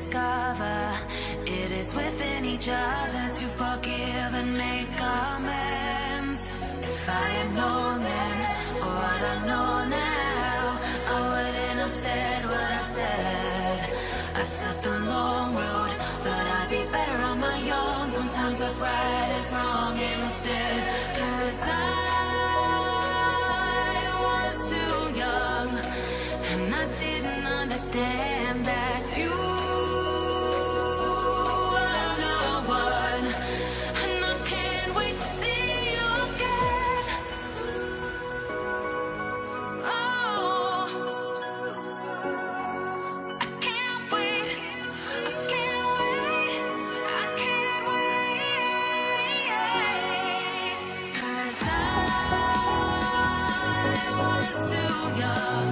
discover it is within each other to forgive and make amends. If I had known then what I know now, I wouldn't have said what I said. I took the long road, thought I'd be better on my own. Sometimes what's right is wrong instead. 'Cause I was too young, and I didn't understand that you were the one. And I can't wait to see you again. Oh, I can't wait, I can't wait, I can't wait. 'Cause I was too young,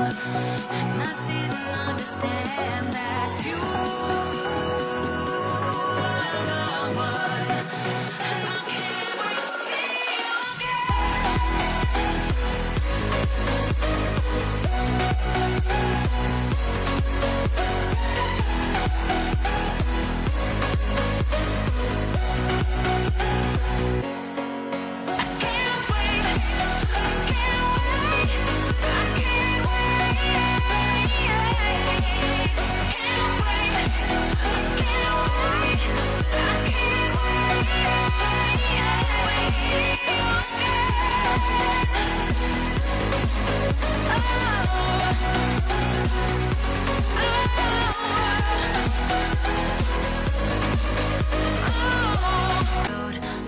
and I didn't understand that you were the one. And I can't wait to see you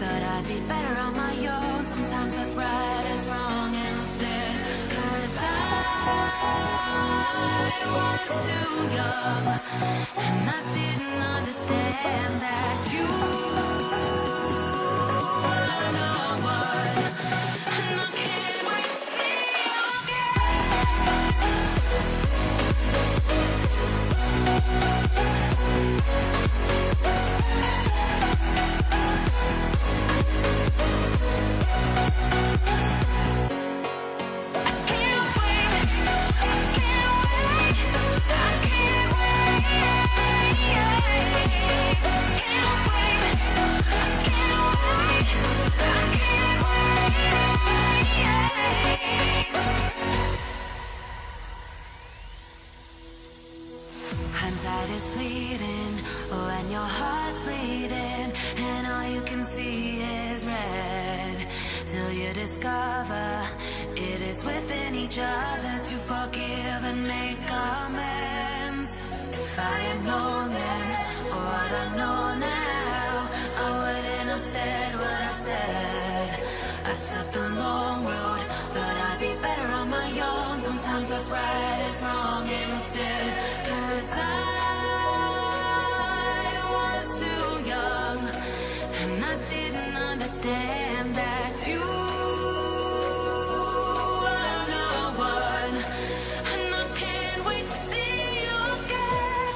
thought I'd be better on my own. Sometimes what's right is wrong instead. 'Cause I was too young, and I didn't understand that you were the one. And I can't wait to see you hindsight is fleeting when your heart's bleeding and all you can see is red. Till you discover it is within each other to forgive and make amends. If I had known then what I know now, I wouldn't have said what I said. I took the long road, thought I'd be better on my own. Sometimes what's right is wrong instead. 'Cause I was too young, and I didn't understand that you were the one. And I can't wait to see you again.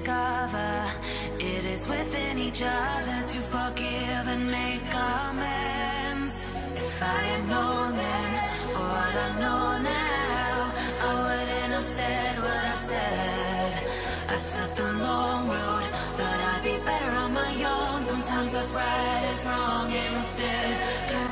discover it is within each other to forgive and make amends. If I had known then what I know now, I wouldn't have said what I said. I took the long road, thought I'd be better on my own. Sometimes what's right is wrong instead.